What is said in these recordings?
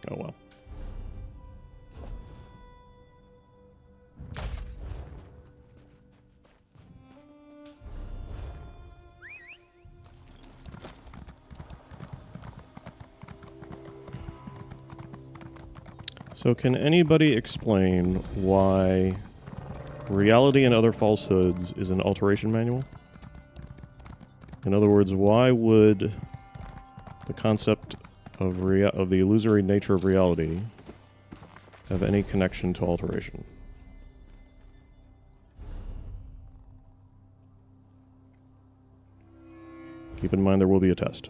Oh well. So can anybody explain why Reality and Other Falsehoods is an alteration manual? In other words, why would the concept of the illusory nature of reality have any connection to alteration? Keep in mind there will be a test.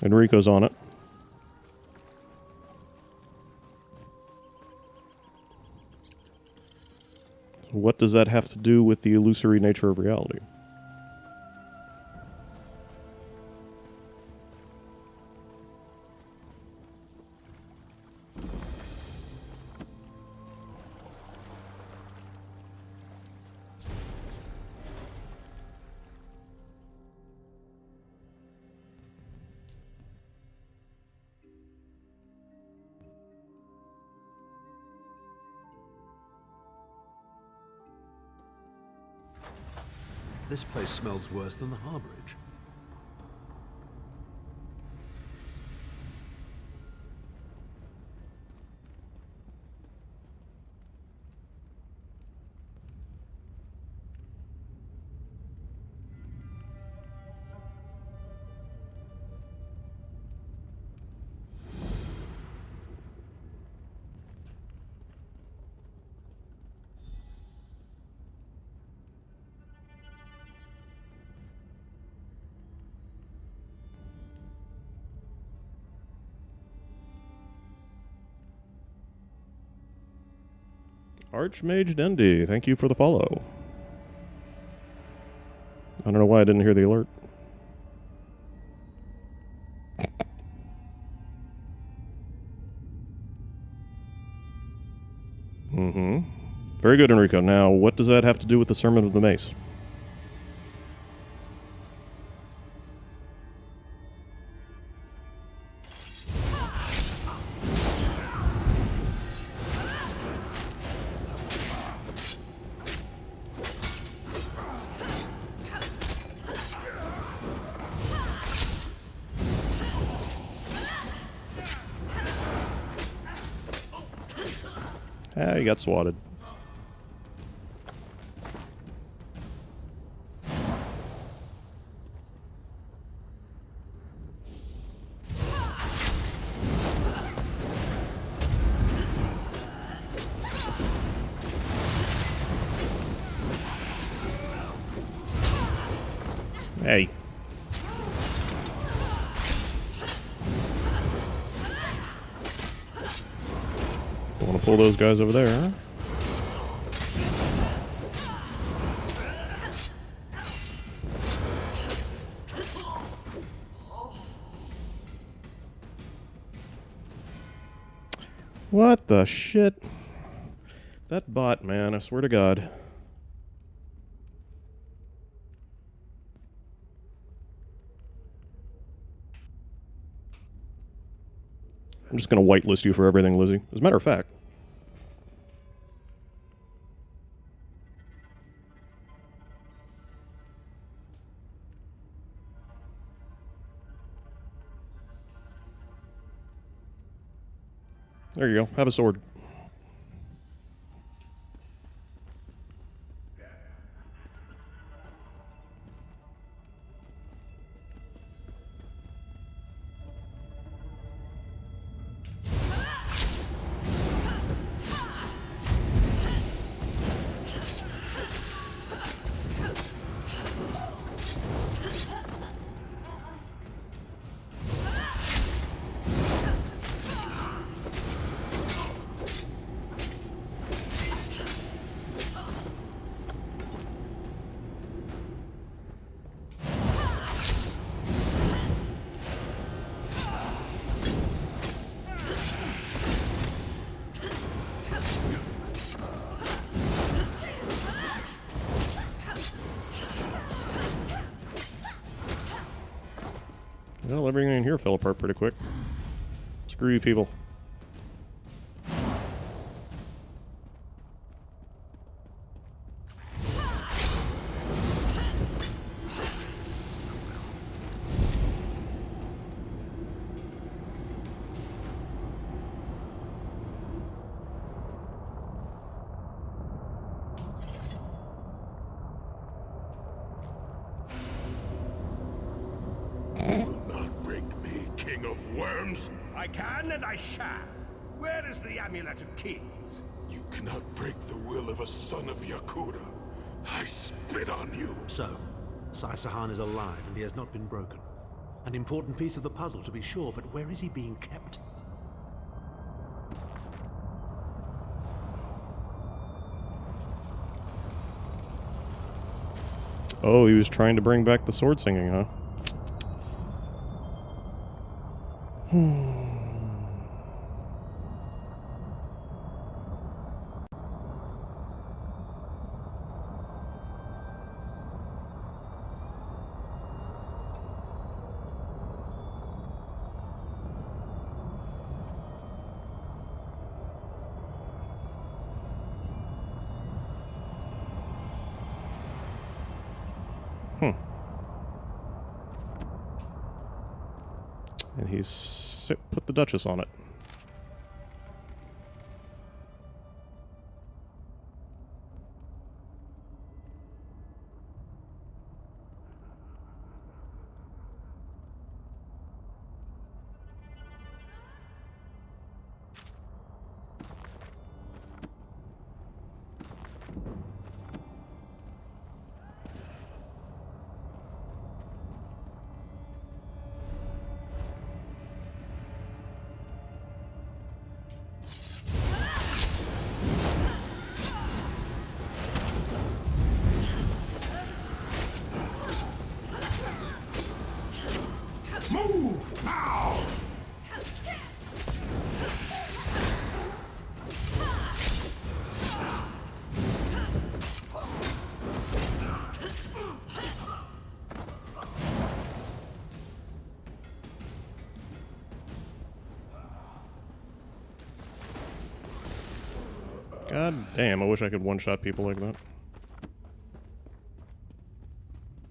Enrico's on it. What does that have to do with the illusory nature of reality? This place smells worse than the harborage. Archmage Dendy, thank you for the follow. I don't know why I didn't hear the alert. Mm-hmm. Very good, Enrico. Now, what does that have to do with the Sermon of the Mace? Ah, he got swatted. Hey. Don't want to pull those guys over there, huh? What the shit? That bot, man, I swear to God. I'm just going to whitelist you for everything, Lizzie. As a matter of fact, There you go. Have a sword. Well, everything in here fell apart pretty quick. Screw you people. I can and I shall. Where is the Amulet of Kings? You cannot break the will of a son of Yakuda. I spit on you. So, Sai-Sahan is alive and he has not been broken. An important piece of the puzzle, to be sure, but where is he being kept? Oh, he was trying to bring back the sword singing, huh? And he's put the Duchess on it. Move now! God damn, I wish I could one-shot people like that.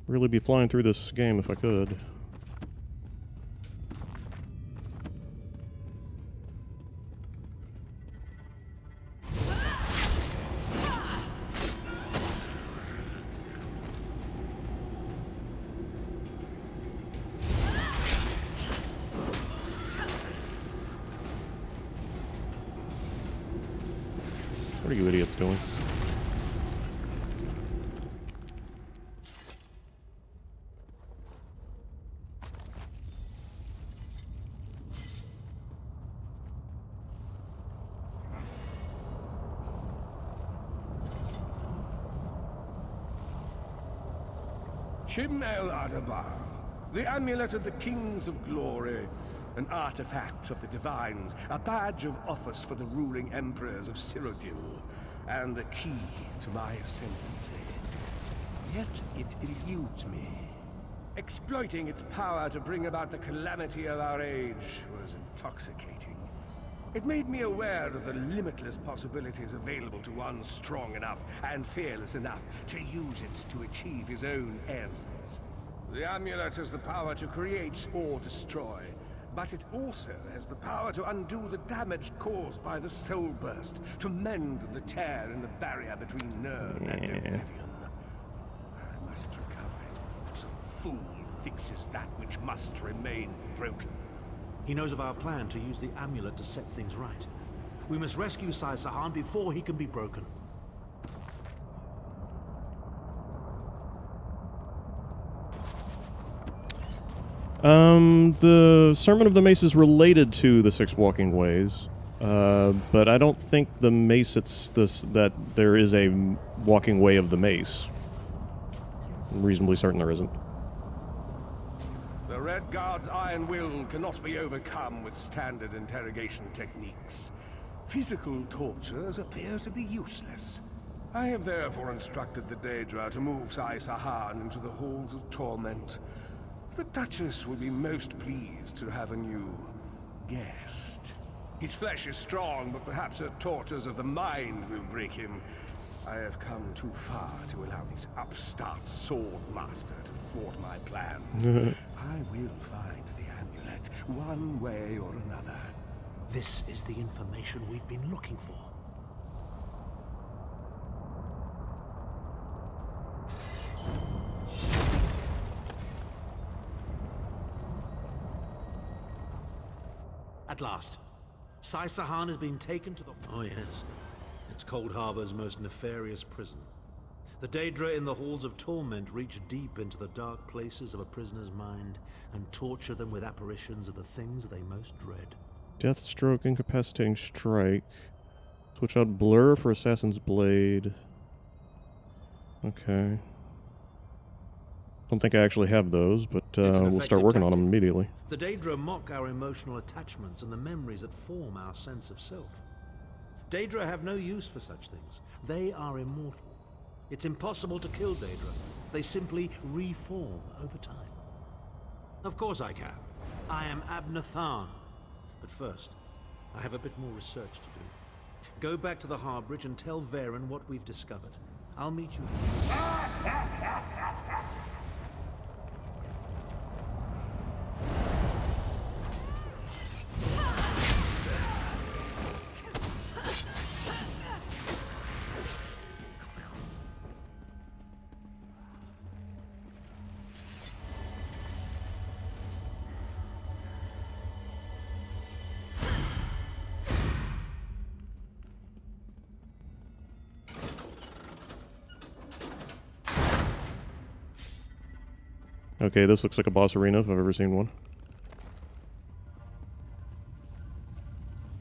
Really be flying through this game if I could. What are you idiots doing? Shim El Adabar, the Amulet of the Kings of Glory, an artifact of the Divines, a badge of office for the ruling emperors of Cyrodiil, and the key to my ascendancy. Yet it eludes me. Exploiting its power to bring about the calamity of our age was intoxicating. It made me aware of the limitless possibilities available to one strong enough and fearless enough to use it to achieve his own ends. The amulet has the power to create or destroy, but it also has the power to undo the damage caused by the soul burst, to mend the tear in the barrier between Nirn and Oblivion. I must recover it before some fool fixes that which must remain broken. He knows of our plan to use the amulet to set things right. We must rescue Sai Sahan before he can be broken. The Sermon of the Mace is related to the Six Walking Ways, but I don't think the mace that there is a walking way of the mace. I'm reasonably certain there isn't. The Red Guard's iron will cannot be overcome with standard interrogation techniques. Physical tortures appear to be useless. I have therefore instructed the Daedra to move Sai Sahan into the Halls of Torment. The Duchess will be most pleased to have a new guest. His flesh is strong, but perhaps her tortures of the mind will break him. I have come too far to allow this upstart sword master to thwart my plans. I will find the amulet, one way or another. This is the information we've been looking for. At last, Sai Sahan has been taken to the... Oh yes, it's Cold Harbor's most nefarious prison. The Daedra in the Halls of Torment reach deep into the dark places of a prisoner's mind and torture them with apparitions of the things they most dread. Deathstroke, Incapacitating Strike. Switch out Blur for Assassin's Blade. Okay. Don't think I actually have those, but we'll start working on them immediately. The Daedra mock our emotional attachments and the memories that form our sense of self. Daedra have no use for such things. They are immortal. It's impossible to kill Daedra. They simply reform over time. Of course I can. I am Abner Tharn. But first, I have a bit more research to do. Go back to the Harbridge and tell Varen what we've discovered. I'll meet you. Okay, this looks like a boss arena if I've ever seen one.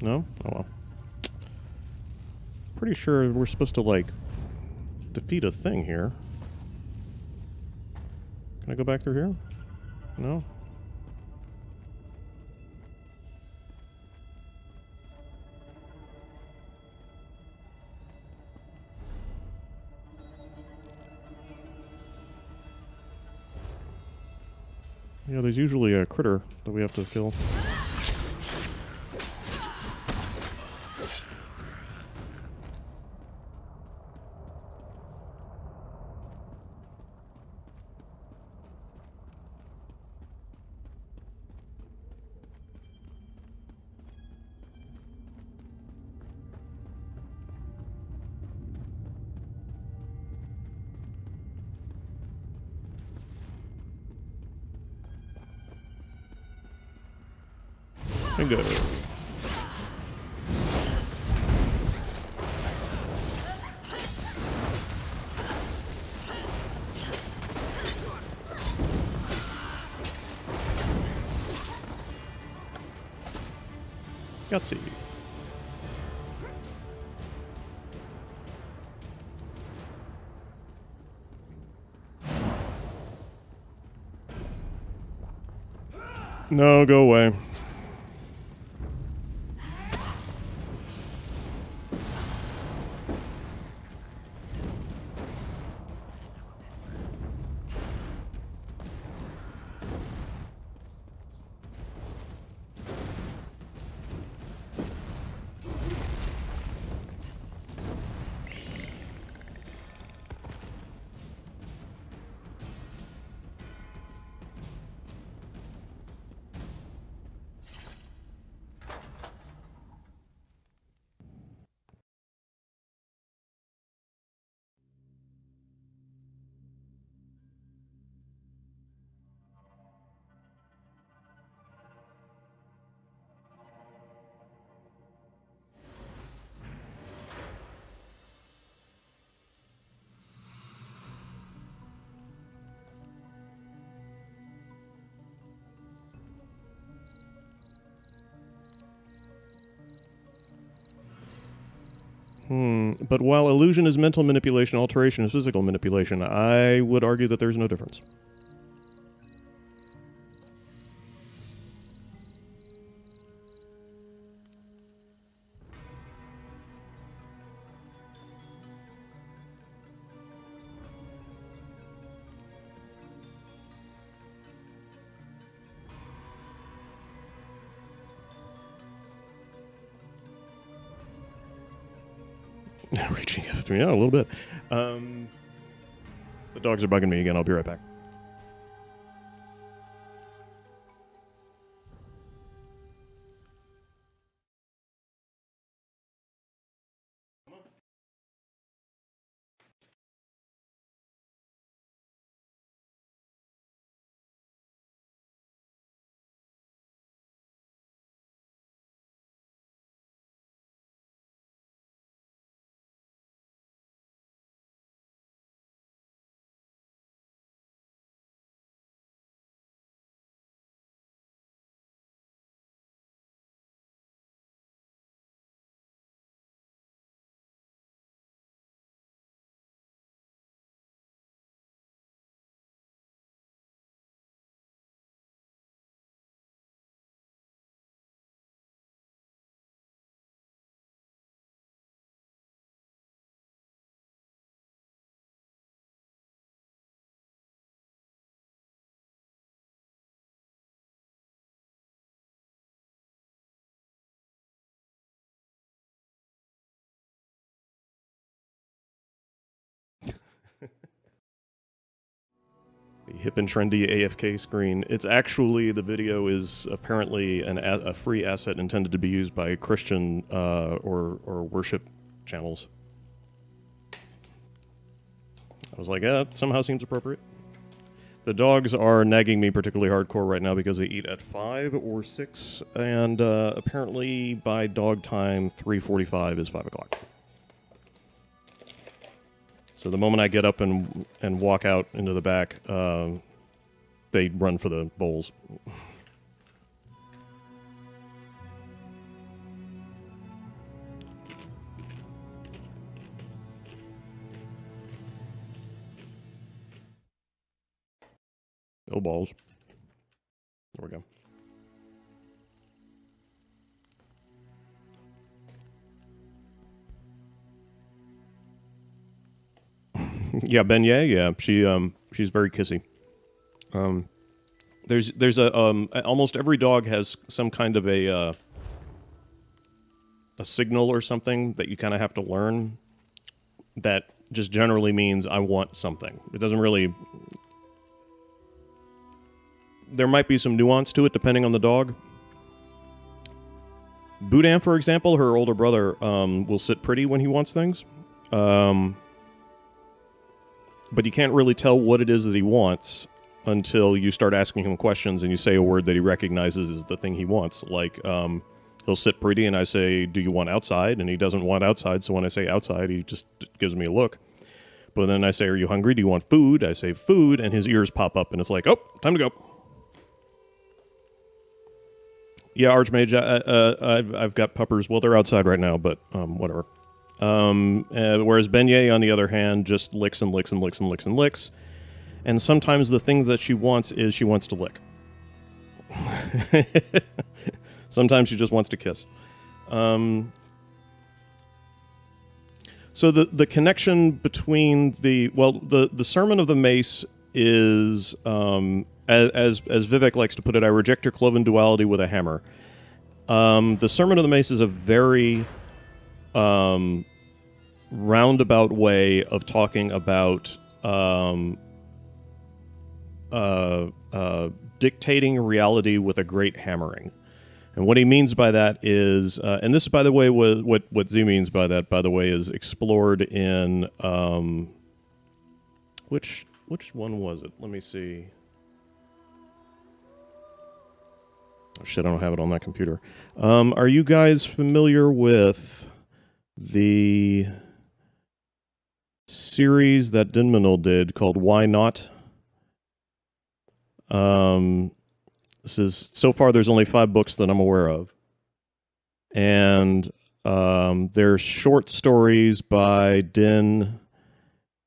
No? Oh well. Pretty sure we're supposed to, like, defeat a thing here. Can I go back through here? No? Yeah, there's usually a critter that we have to kill. Bingo. Gutsy. No, go away. But while illusion is mental manipulation, alteration is physical manipulation, I would argue that there's no difference. Reaching after me, yeah, a little bit. The dogs are bugging me again. I'll be right back. The hip and trendy AFK screen. It's actually, the video is apparently a free asset intended to be used by Christian or worship channels. I was like, it somehow seems appropriate. The dogs are nagging me particularly hardcore right now because they eat at 5 or 6, and apparently by dog time, 3:45 is 5 o'clock. So the moment I get up and walk out into the back, they run for the bowls. Oh, balls. There we go. Yeah, Beignet, yeah, she's very kissy. There's a almost every dog has some kind of a signal or something that you kind of have to learn that just generally means I want something. It doesn't really. There might be some nuance to it depending on the dog. Boudin, for example, her older brother, will sit pretty when he wants things. But you can't really tell what it is that he wants until you start asking him questions and you say a word that he recognizes as the thing he wants. Like, he'll sit pretty and I say, do you want outside? And he doesn't want outside, so when I say outside, he just gives me a look. But then I say, are you hungry? Do you want food? I say food, and his ears pop up and it's like, oh, time to go. Yeah, Archmage, I've got puppers. Well, they're outside right now, but whatever. Whereas Beignet, on the other hand, just licks and licks and licks and licks and licks. And sometimes the thing that she wants is she wants to lick. Sometimes she just wants to kiss. So the connection between the Sermon of the Mace is, as Vivek likes to put it, I reject your cloven duality with a hammer. The Sermon of the Mace is a very roundabout way of talking about dictating reality with a great hammering. And what he means by that is, and this, by the way, what Z means by that, by the way, is explored in, which one was it? Let me see. Oh, shit, I don't have it on that computer. Are you guys familiar with the series that Dinmanol did called Why Not? This is, so far there's only 5 books that I'm aware of. And There's short stories by Din,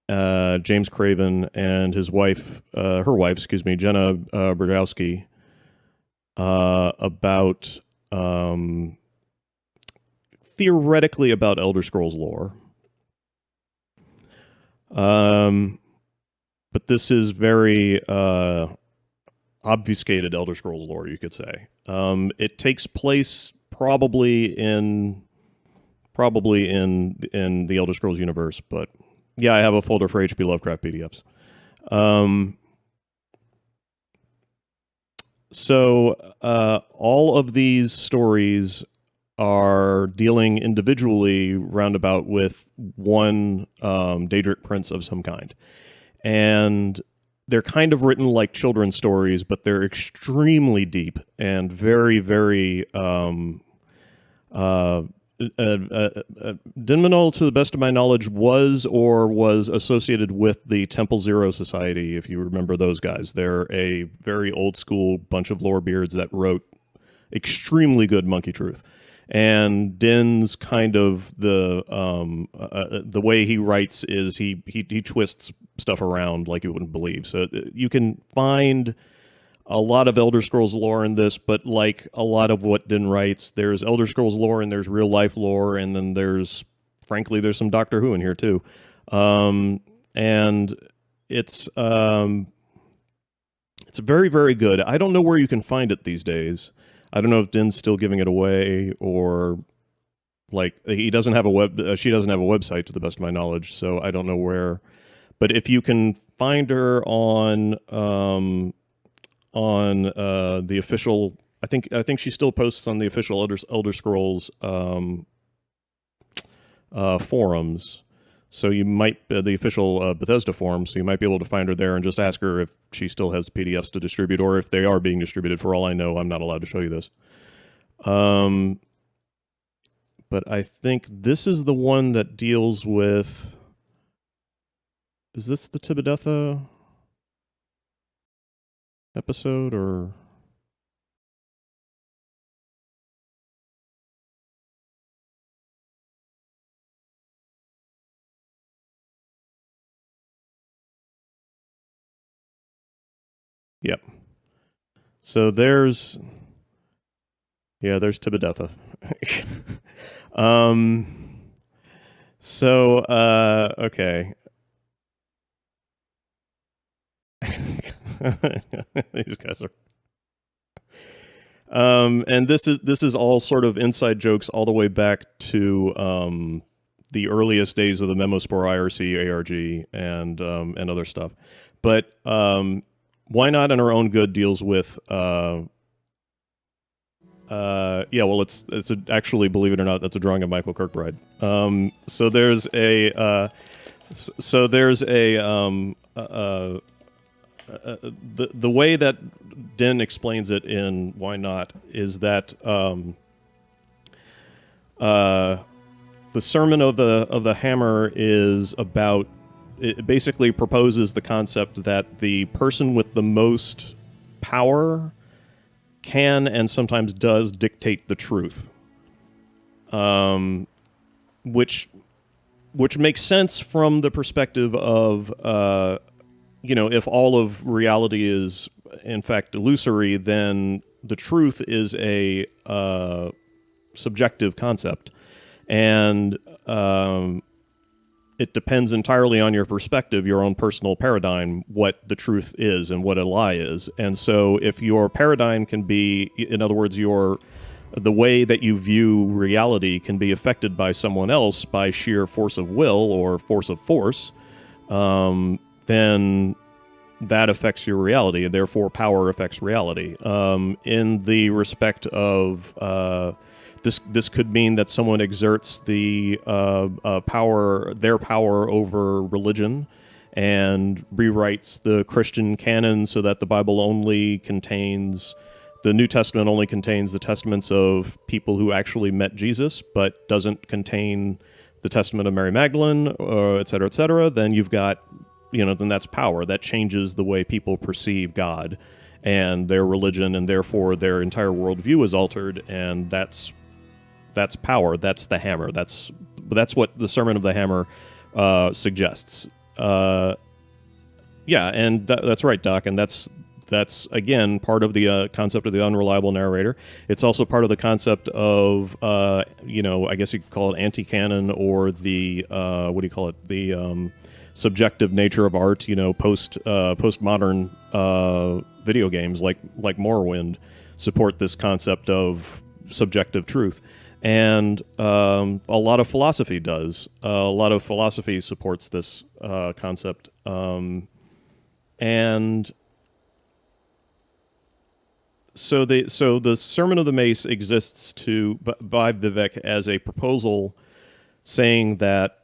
James Craven, and his wife, her wife, excuse me, Jenna Brodowski, about theoretically about Elder Scrolls lore. But this is very obfuscated Elder Scrolls lore, you could say. It takes place probably in the Elder Scrolls universe, but yeah, I have a folder for H.P. Lovecraft PDFs. So all of these stories are dealing individually roundabout with one Daedric prince of some kind. And they're kind of written like children's stories, but they're extremely deep and very, very... Dinmanol, to the best of my knowledge, was associated with the Temple Zero Society, if you remember those guys. They're a very old-school bunch of lorebeards that wrote extremely good Monkey Truth. And Din's kind of the way he writes is he twists stuff around like you wouldn't believe. So you can find a lot of Elder Scrolls lore in this, but like a lot of what Din writes, there's Elder Scrolls lore and there's real life lore, and then there's some Doctor Who in here too. And it's very, very good. I don't know where you can find it these days. I don't know if Din's still giving it away, or like he doesn't have she doesn't have a website, to the best of my knowledge, so I don't know where. But if you can find her on the official, I think she still posts on the official Elder Scrolls forums. So you might the official Bethesda forums. So you might be able to find her there and just ask her if she still has PDFs to distribute, or if they are being distributed. For all I know, I'm not allowed to show you this. But I think this is the one that deals with. Is this the Tibidetha episode, or? Yep. So there's Tibidetha. Okay. These guys are. And this is all sort of inside jokes all the way back to the earliest days of the Memospore IRC ARG and other stuff. But Why Not in Our Own Good deals with it's actually, believe it or not, that's a drawing of Michael Kirkbride. So there's the way that Din explains it in Why Not is that the Sermon of the Hammer is about. It basically proposes the concept that the person with the most power can and sometimes does dictate the truth, which makes sense from the perspective of if all of reality is in fact illusory, then the truth is a subjective concept, and it depends entirely on your perspective, your own personal paradigm, what the truth is and what a lie is. And so if your paradigm can be, in other words, the way that you view reality can be affected by someone else by sheer force of will or force of force, then that affects your reality, and therefore power affects reality. In the respect of... This could mean that someone exerts the their power over religion, and rewrites the Christian canon so that the Bible only contains, the New Testament only contains the testaments of people who actually met Jesus, but doesn't contain the testament of Mary Magdalene, et cetera, et cetera. Then you've got, then that's power. That changes the way people perceive God and their religion, and therefore their entire worldview is altered, and that's That's power. That's the hammer. That's what the Sermon of the Hammer suggests. Yeah, and that's right, Doc. And that's again part of the concept of the unreliable narrator. It's also part of the concept of I guess you could call it anti-canon, or the what do you call it? The subjective nature of art. Postmodern video games like Morrowind support this concept of subjective truth. And a lot of philosophy does. A lot of philosophy supports this concept. And so the Sermon of the Mace exists by Vivek as a proposal saying that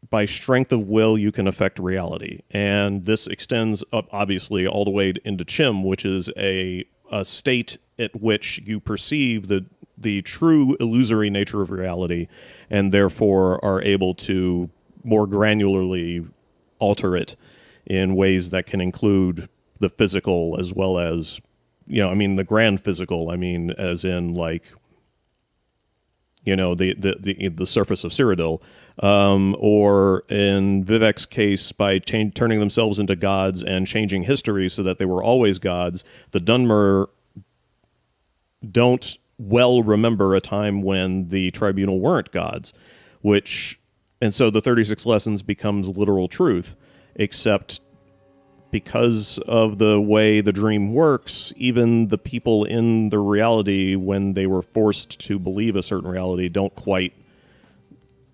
by strength of will you can affect reality. And this extends up, obviously, all the way into Chim, which is a state at which you perceive the true illusory nature of reality, and therefore are able to more granularly alter it in ways that can include the physical as well as, the grand physical. I mean, as in like, the surface of Cyrodiil, or in Vivek's case, by turning themselves into gods and changing history so that they were always gods. The Dunmer don't well remember a time when the tribunal weren't gods, and so the 36 lessons becomes literal truth, except because of the way the dream works, even the people in the reality, when they were forced to believe a certain reality, don't quite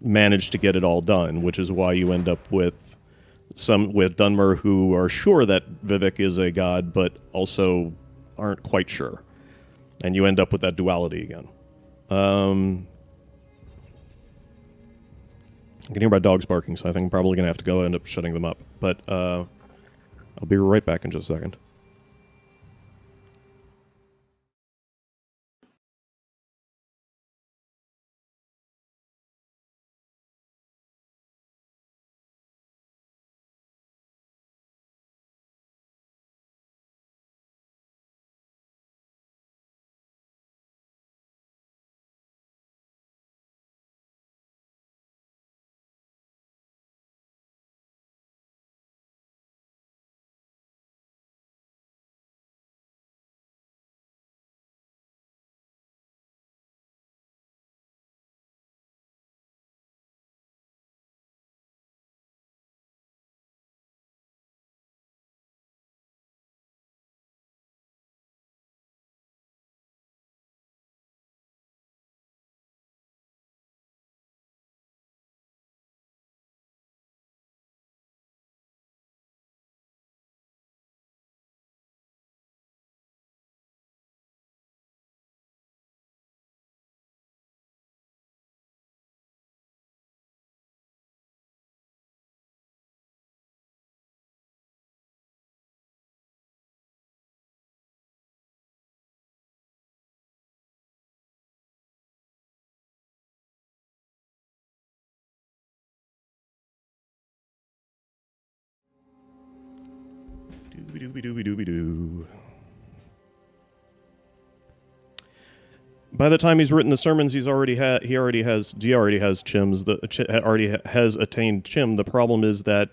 manage to get it all done, which is why you end up with Dunmer who are sure that Vivek is a god, but also aren't quite sure. And you end up with that duality again. I can hear my dogs barking, so I think I'm probably going to have to go end up shutting them up. But I'll be right back in just a second. Dooby-dooby-dooby-dooby-doo. By the time he's written the sermons, he already has Chim's. Already has attained Chim. The problem is that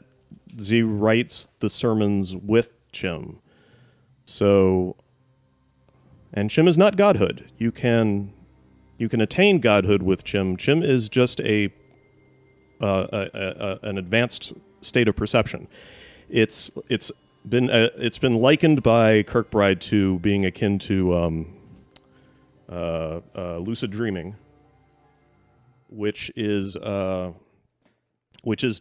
Z writes the sermons with Chim. So, and Chim is not godhood. You can attain godhood with Chim. Chim is just an advanced state of perception. It's been likened by Kirkbride to being akin to lucid dreaming, which is to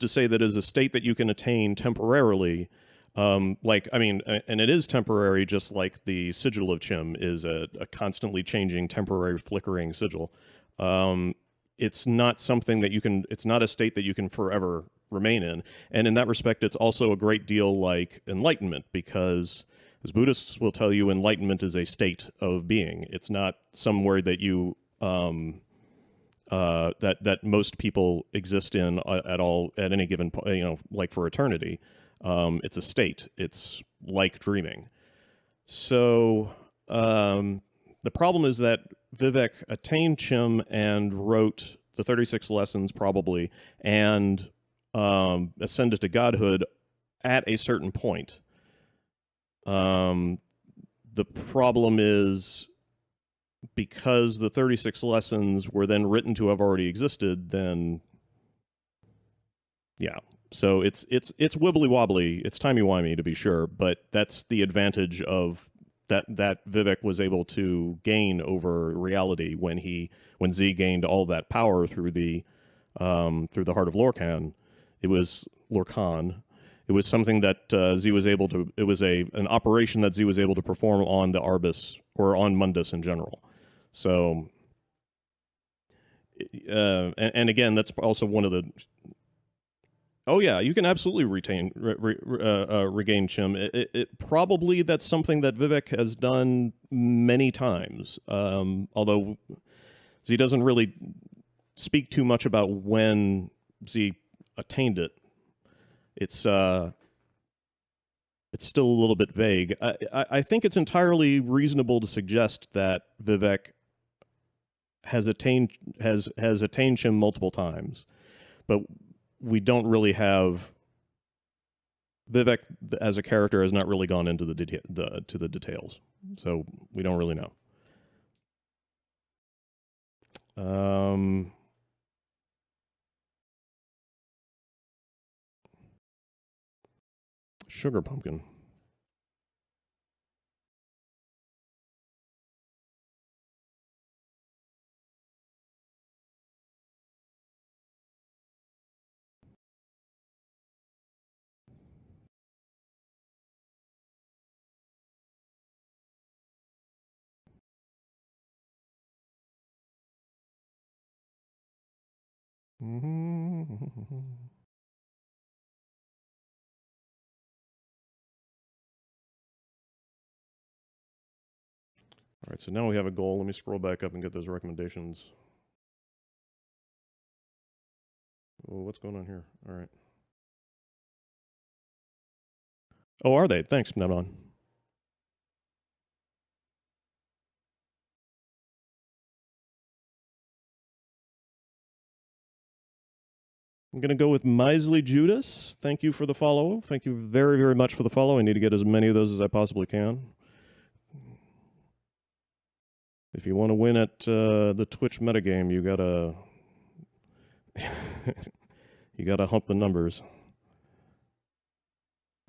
say that is a state that you can attain temporarily. And it is temporary, just like the sigil of Chim is a constantly changing, temporary, flickering sigil. It's not something that it's not a state that you can forever remain in. And in that respect, it's also a great deal like enlightenment, because as Buddhists will tell you, enlightenment is a state of being. It's not somewhere that you that most people exist in at all at any given point, like for eternity. It's a state. It's like dreaming. So the problem is that Vivek attained Chim and wrote the 36 lessons, probably, and ascended to godhood at a certain point. The problem is, because the 36 lessons were then written to have already existed, then yeah. So it's wibbly wobbly, it's timey wimey to be sure, but that's the advantage of that Vivek was able to gain over reality when Z gained all that power through the heart of Lorcan. It was Lorcan. It was something that Z was able to. It was an operation that Z was able to perform on the Arbus or on Mundus in general. So, and again, that's also one of the. Oh yeah, you can absolutely regain Chim. It probably that's something that Vivek has done many times. Although Z doesn't really speak too much about when Z attained it. It's still a little bit vague. I think it's entirely reasonable to suggest that Vivek has attained Chim multiple times, but we don't really have Vivek as a character has not really gone into the details, so we don't really know. Sugar pumpkin. All right, so now we have a goal. Let me scroll back up and get those recommendations. Oh, what's going on here? All right. Oh, are they? Thanks, Nebon. I'm going to go with Misley Judas. Thank you for the follow. Thank you very, very much for the follow. I need to get as many of those as I possibly can. If you want to win at the Twitch metagame, you gotta you gotta hump the numbers.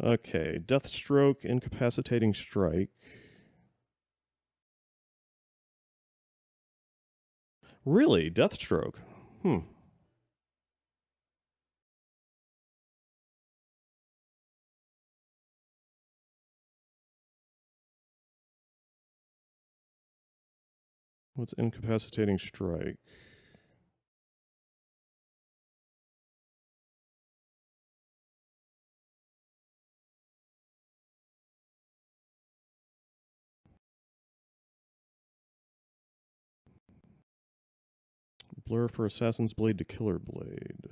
Okay, Deathstroke, Incapacitating Strike. Really, Deathstroke? What's Incapacitating Strike? Blur for Assassin's Blade to Killer Blade.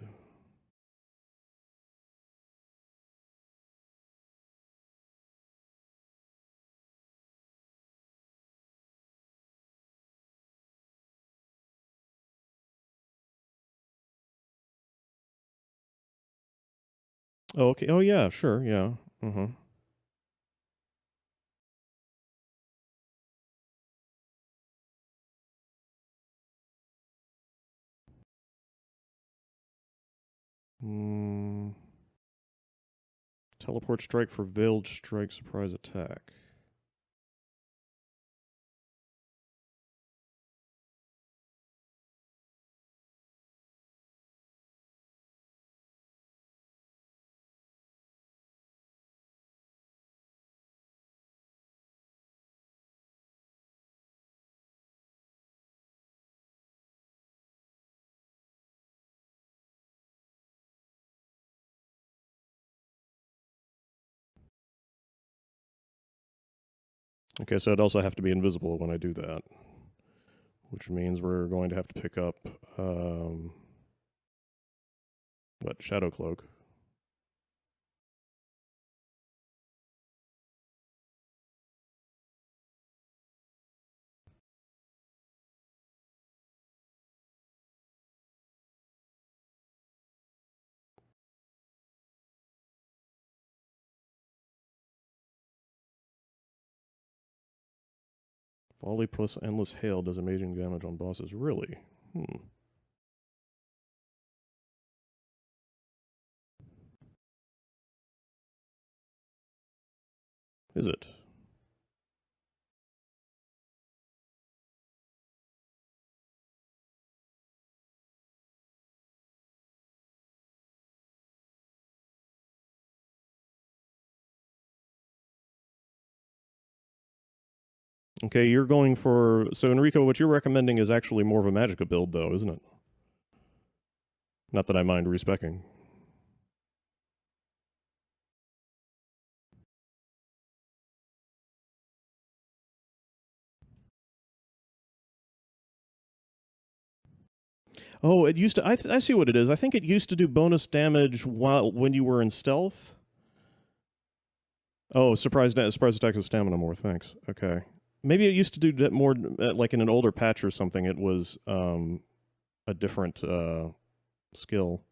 Oh, okay. Oh, yeah, sure, yeah. Teleport Strike for Veiled Strike Surprise Attack. Okay, so I'd also have to be invisible when I do that, which means we're going to have to pick up, what, Shadow Cloak. Volley plus endless hail does amazing damage on bosses. Really? Is it? Okay, you're going for... So, Enrico, what you're recommending is actually more of a Magicka build, though, isn't it? Not that I mind respecing. Oh, it used to... I see what it is. I think it used to do bonus damage when you were in stealth. Oh, surprise attack with stamina more, thanks. Okay. Maybe it used to do more, like in an older patch or something, it was a different skill.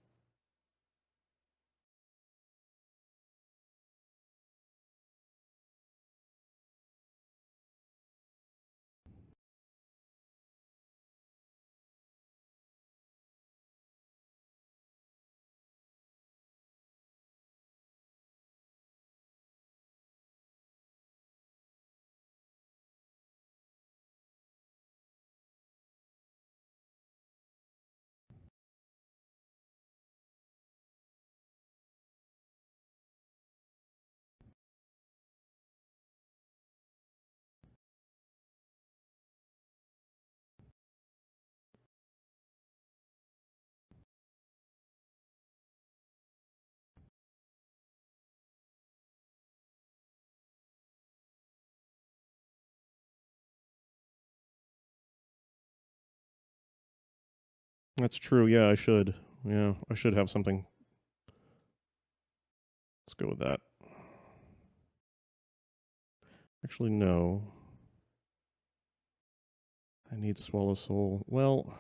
That's true. Yeah, I should. Yeah, I should have something. Let's go with that. Actually, no. I need Swallow Soul. Well,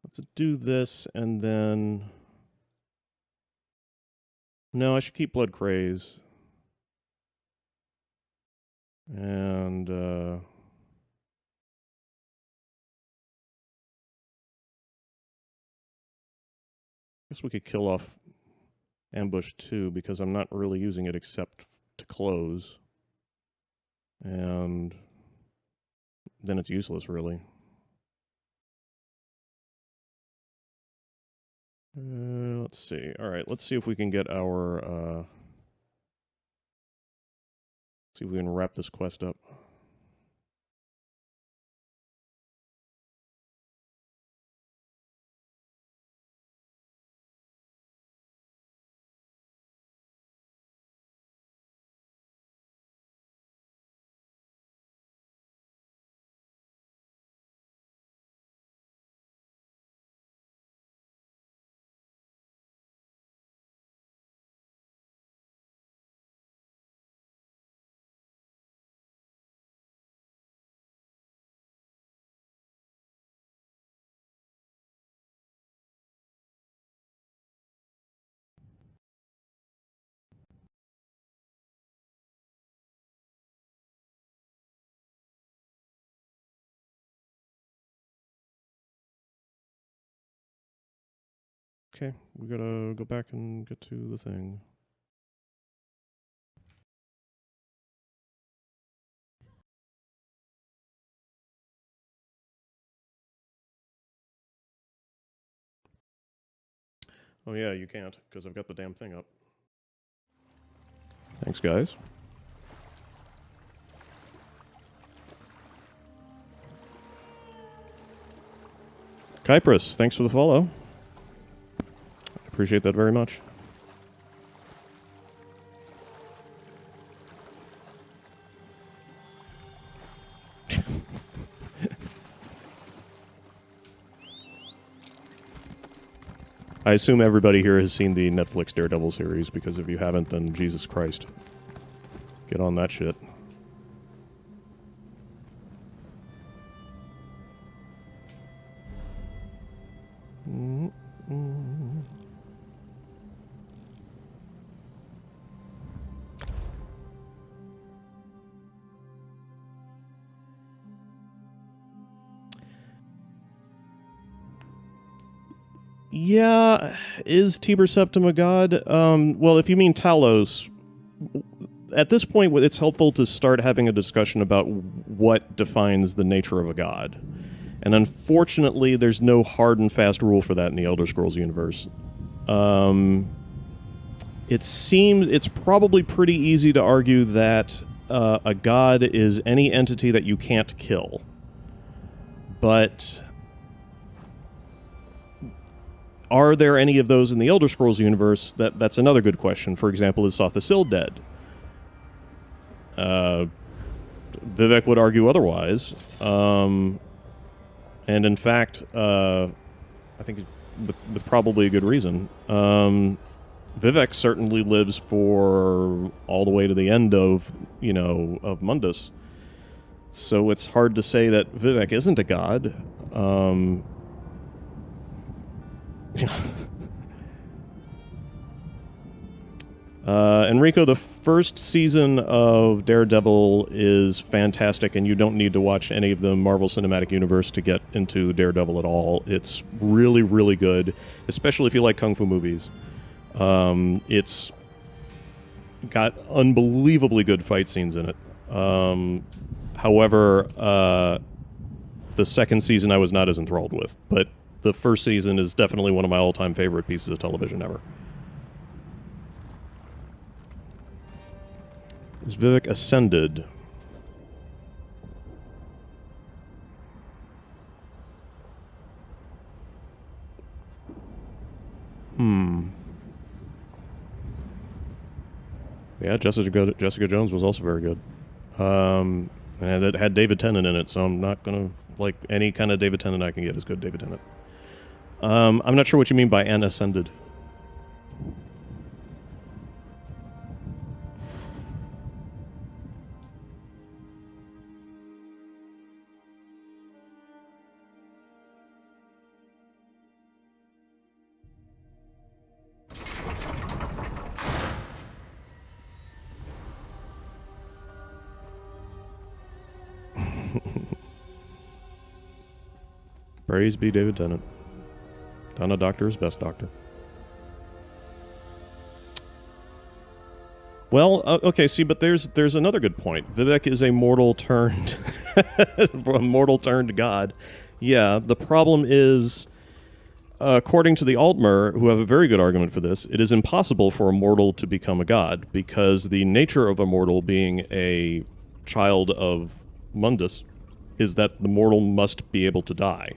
let's do this and then... No, I should keep Blood Craze. And, I guess we could kill off Ambush too, because I'm not really using it except to close. And then it's useless, really. Let's see. All right, let's see if we can get our... see if we can wrap this quest up. Okay, we gotta go back and get to the thing. Oh yeah, you can't, because I've got the damn thing up. Thanks, guys. Kyprus, thanks for the follow. I appreciate that very much. I assume everybody here has seen the Netflix Daredevil series, because if you haven't, then Jesus Christ. Get on that shit. Yeah, is Tiber Septim a god? Well, if you mean Talos, at this point, it's helpful to start having a discussion about what defines the nature of a god. And unfortunately, there's no hard and fast rule for that in the Elder Scrolls universe. It seems it's probably pretty easy to argue that a god is any entity that you can't kill. But are there any of those in the Elder Scrolls universe? That's another good question. For example, is Sothosil dead? Vivek would argue otherwise. And in fact, I think with probably a good reason. Vivek certainly lives for all the way to the end of, of Mundus. So it's hard to say that Vivek isn't a god. Enrico, the first season of Daredevil is fantastic, and you don't need to watch any of the Marvel Cinematic Universe to get into Daredevil at all. It's really, really good, especially if you like kung fu movies. It's got unbelievably good fight scenes in it. However, the second season I was not as enthralled with, but the first season is definitely one of my all-time favorite pieces of television ever. Is Vivek ascended? Yeah, Jessica Jones was also very good. And it had David Tennant in it, so I'm not going to... Like, any kind of David Tennant I can get is good David Tennant. I'm not sure what you mean by "and ascended." Praise be David Tennant. Donna Doctor's best doctor. Well, okay, see, but there's another good point. Vivek is a mortal turned god. Yeah, the problem is, according to the Altmer, who have a very good argument for this, it is impossible for a mortal to become a god, because the nature of a mortal, being a child of Mundus, is that the mortal must be able to die.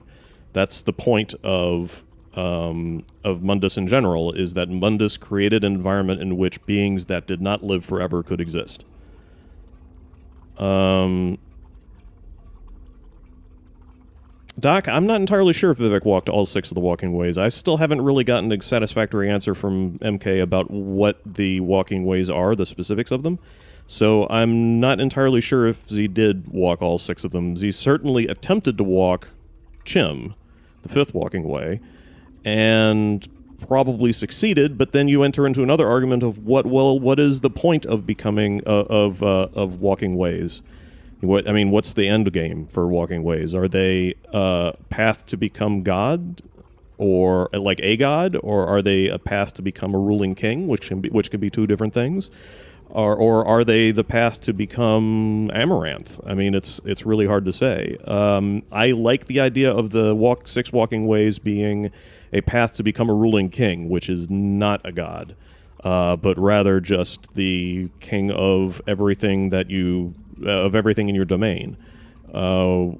That's the point of Mundus in general, is that Mundus created an environment in which beings that did not live forever could exist. Doc, I'm not entirely sure if Vivek walked all 6 of the walking ways. I still haven't really gotten a satisfactory answer from MK about what the walking ways are, the specifics of them. So I'm not entirely sure if Z did walk all 6 of them. Z certainly attempted to walk Chim, the 5th walking way, and probably succeeded, but then you enter into another argument of what is the point of becoming of walking ways? What's the end game for walking ways? Are they a path to become God, or like a god, or are they a path to become a ruling king, which can be 2 different things? Or are they the path to become Amaranth? I mean, it's really hard to say. I like the idea of the 6 walking ways being a path to become a ruling king, which is not a god, but rather just the king of everything everything in your domain,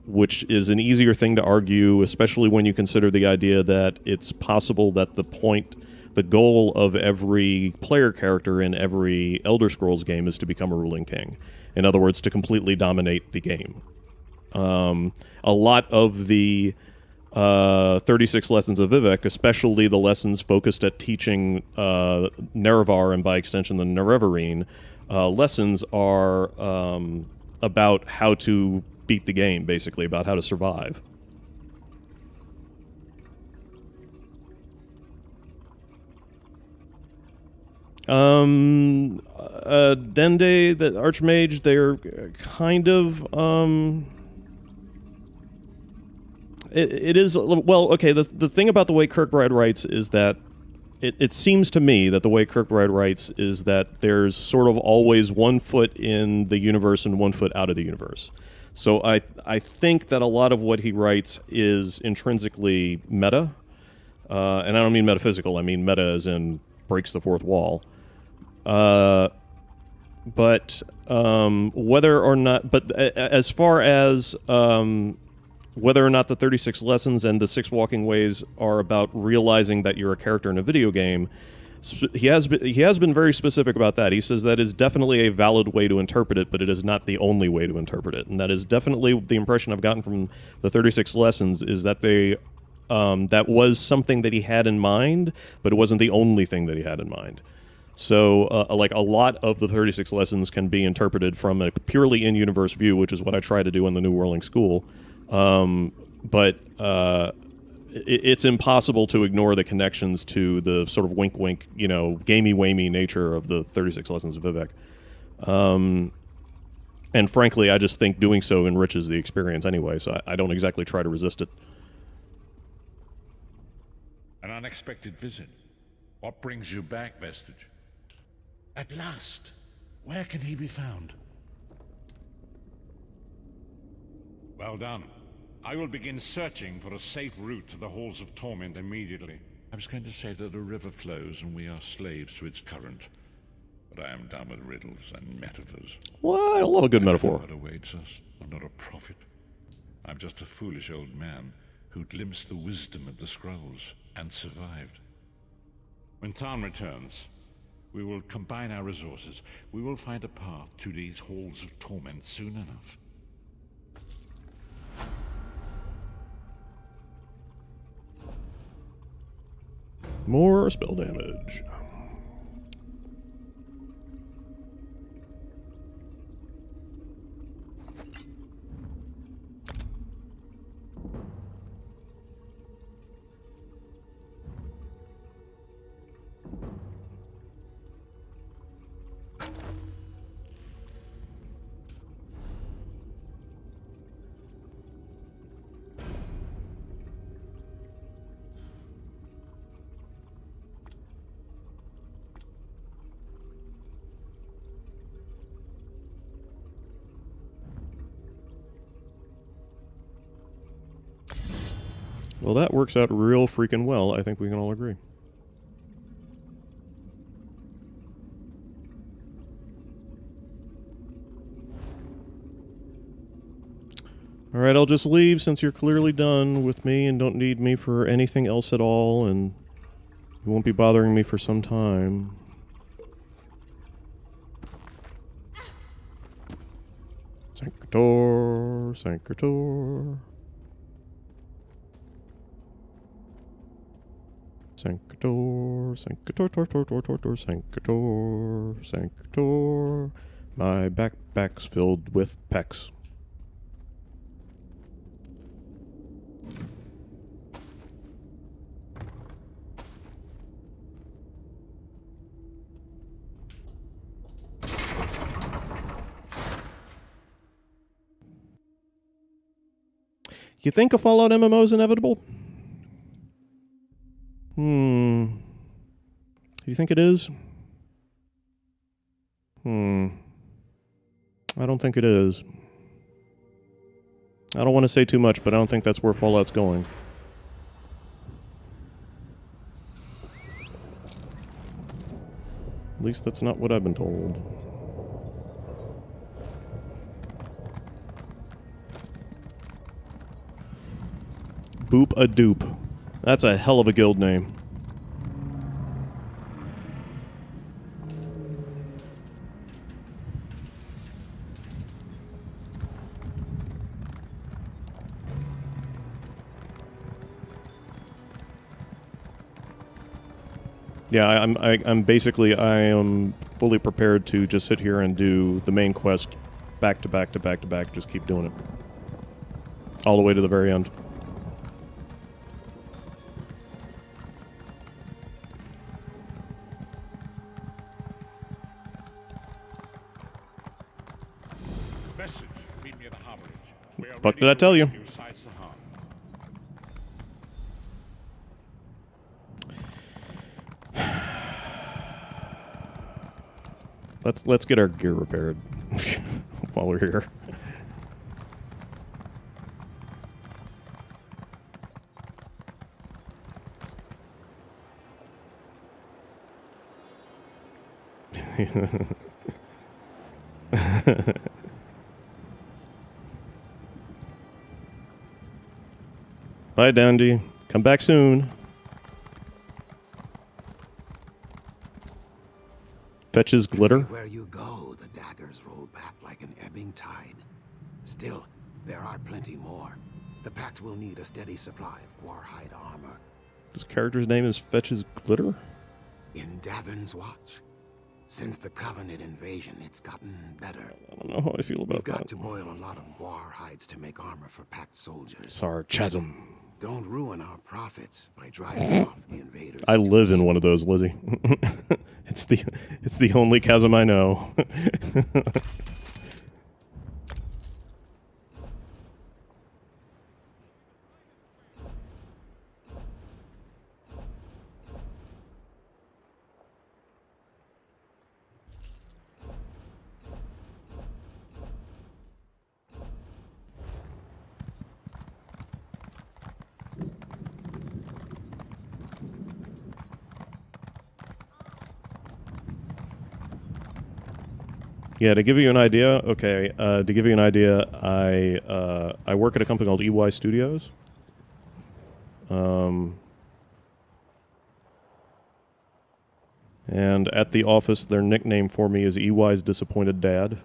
which is an easier thing to argue, especially when you consider the idea that it's possible that the goal of every player character in every Elder Scrolls game is to become a ruling king. In other words, to completely dominate the game. A lot of the 36 lessons of Vivek, especially the lessons focused at teaching Nerevar, and by extension the Nerevarine, lessons are about how to beat the game, basically, about how to survive. Dende, the Archmage, they're kind of, it is a little, well, okay, the thing about the way Kirkbride writes is that it seems to me that the way Kirkbride writes is that there's sort of always 1 foot in the universe and 1 foot out of the universe. So I think that a lot of what he writes is intrinsically meta, and I don't mean metaphysical, I mean meta as in breaks the fourth wall. But whether or not, but as far as whether or not the 36 lessons and the 6 walking ways are about realizing that you're a character in a video game, he has been very specific about that. He says that is definitely a valid way to interpret it, but it is not the only way to interpret it. And that is definitely the impression I've gotten from the 36 lessons, is that they that was something that he had in mind, but it wasn't the only thing that he had in mind. So, like, a lot of the 36 lessons can be interpreted from a purely in-universe view, which is what I try to do in the New Whirling School. But it's impossible to ignore the connections to the sort of wink-wink, you know, gamey-wamey nature of the 36 Lessons of Vivek. And frankly, I just think doing so enriches the experience anyway, so I don't exactly try to resist it. An unexpected visit. What brings you back, Vestige? At last. Where can he be found? Well done. I will begin searching for a safe route to the Halls of Torment immediately. I was going to say that a river flows and we are slaves to its current. But I am done with riddles and metaphors. Well, I love a good metaphor. What awaits us? I'm not a prophet. I'm just a foolish old man who glimpsed the wisdom of the scrolls and survived. When Tarn returns, we will combine our resources. We will find a path to these Halls of Torment soon enough. More spell damage. Well, that works out real freaking well. I think we can all agree. All right, I'll just leave since you're clearly done with me and don't need me for anything else at all, and you won't be bothering me for some time. Sanctor, Sanctor. Sanctor, Sanctor, Sanctor, Sanctor. My backpack's filled with pecs. You think a Fallout MMO is inevitable? Do you think it is? I don't think it is. I don't want to say too much, but I don't think that's where Fallout's going. At least that's not what I've been told. Boop a Doop. That's a hell of a guild name. Yeah, I'm basically, I am fully prepared to just sit here and do the main quest back to back to back to back, just keep doing it. All the way to the very end. Message, meet me at the harborage. We are Fuck ready did I to tell you? rescue Sai Sahan. Let's get our gear repaired while we're here. Bye, Dandy. Come back soon. Fetches glitter. Where you go, the daggers roll back like an ebbing tide. Still, there are plenty more. The Pact will need a steady supply of Warhide armor. This character's name is Fetches Glitter? In Davern's watch. Since the Covenant invasion, it's gotten better. I don't know how I feel about You've got that. to boil a lot of Warhides to make armor for Pact soldiers. Sarcasm. Don't ruin our profits by driving off the invaders. I live in one of those, Lizzie. It's the only chasm I know. Yeah, to give you an idea, okay, I work at a company called EY Studios. And at the office, their nickname for me is EY's Disappointed Dad.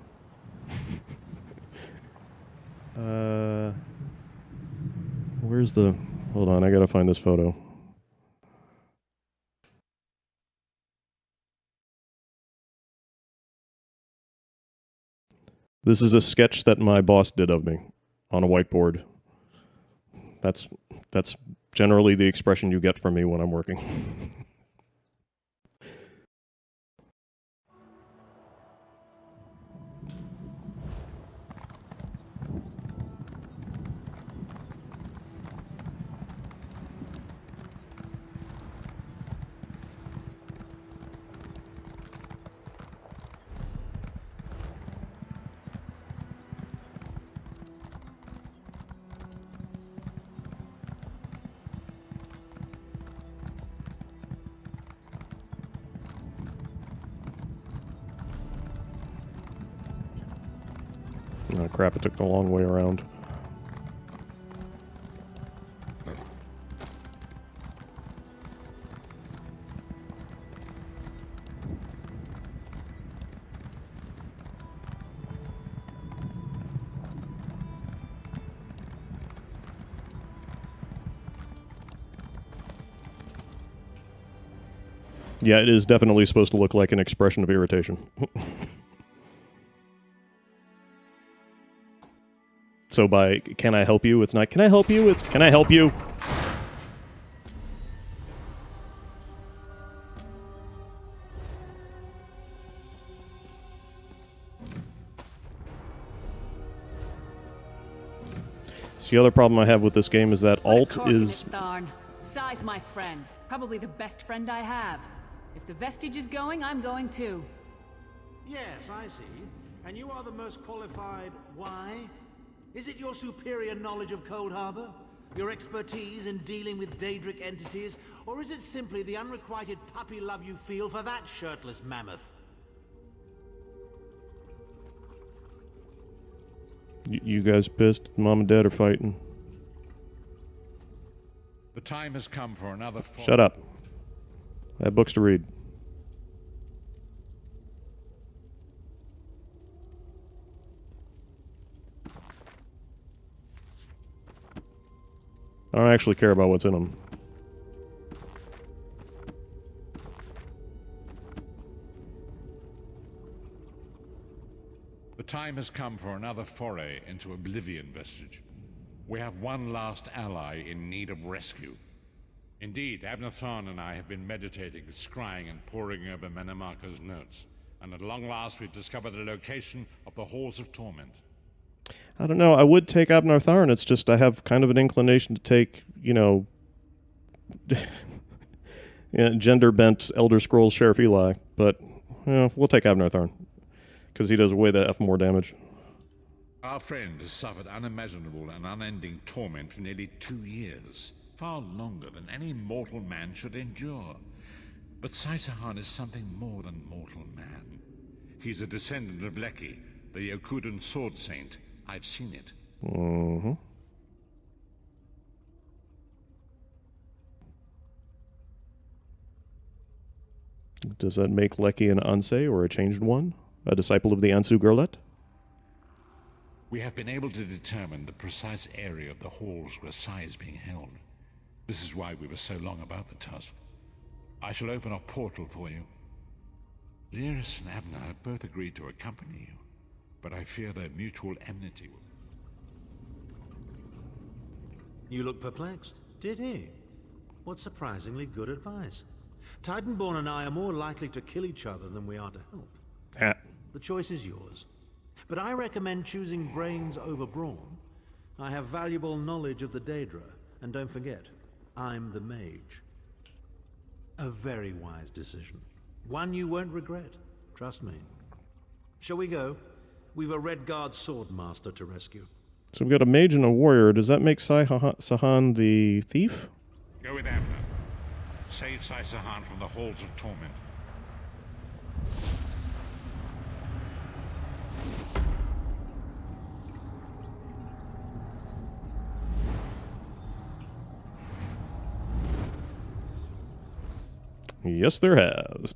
Where's the... Hold on, I gotta find this photo. This is a sketch that my boss did of me on a whiteboard. That's generally the expression you get from me when I'm working. Oh crap, it took the long way around. Yeah, it is definitely supposed to look like an expression of irritation. So by can I help you, it's not can I help you, it's can I help you? So the other problem I have with this game is that Alt is... Tharn. Si's my friend. Probably the best friend I have. If the vestige is going, I'm going too. Yes, I see. And you are the most qualified. Why? Is it your superior knowledge of Cold Harbor? Your expertise in dealing with Daedric entities? Or is it simply the unrequited puppy love you feel for that shirtless mammoth? You guys pissed? Mom and Dad are fighting. The time has come for another... Shut up. I have books to read. I don't actually care about what's in them. The time has come for another foray into Oblivion, Vestige. We have one last ally in need of rescue. Indeed, Abnur Tharn and I have been meditating, scrying, and poring over Menemarco's notes. And at long last we've discovered the location of the Halls of Torment. I don't know. I would take Abnur Tharn. It's just I have kind of an inclination to take, you know, gender-bent Elder Scrolls Sheriff Eli. But Yeah, we'll take Abner Tharn. Because he does way the F more damage. Our friend has suffered unimaginable and unending torment for nearly 2 years, far longer than any mortal man should endure. But Sai-Sahan is something more than mortal man. He's a descendant of Leki, the Yokudan sword saint. I've seen it. Mm-hmm. Does that make Leki an Ansei or a changed one? A disciple of the Ansu Gurlet? We have been able to determine the precise area of the halls where Sai is being held. This is why we were so long about the task. I shall open a portal for you. Lyris and Abner have both agreed to accompany you, but I fear their mutual enmity will... You look perplexed. Did he? What surprisingly good advice. Titanborn and I are more likely to kill each other than we are to help. Ah. The choice is yours. But I recommend choosing brains over brawn. I have valuable knowledge of the Daedra, and don't forget, I'm the mage. A very wise decision. One you won't regret. Trust me. Shall we go? We've a Redguard sword master to rescue. So we've got a mage and a warrior. Does that make Sai-Sahan the thief? Go with Abner. Save Sai-Sahan from the halls of torment. Yes, there has.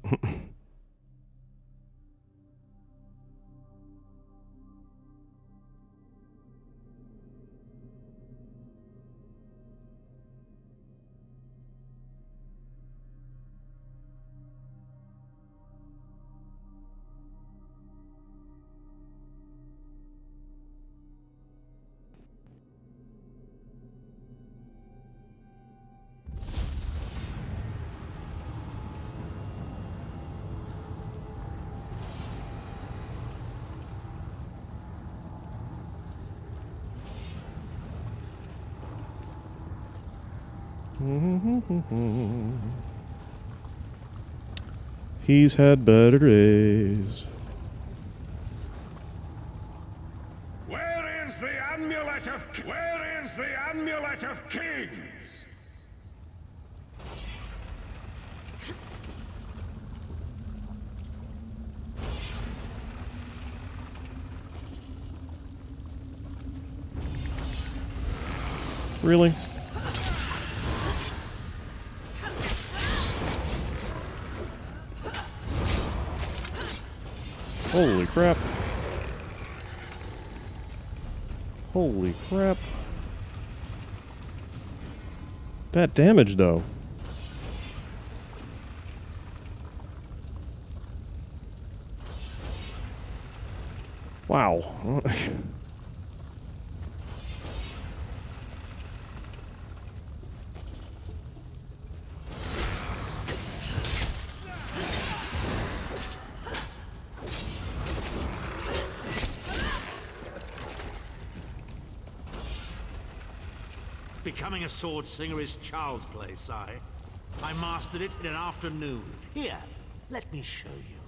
He's had better days. Where is the amulet of... Where is the amulet of kings? Really? Holy crap. Holy crap. That damage, though. Wow. Becoming a sword singer is child's play, Sai. I mastered it in an afternoon. Here, let me show you.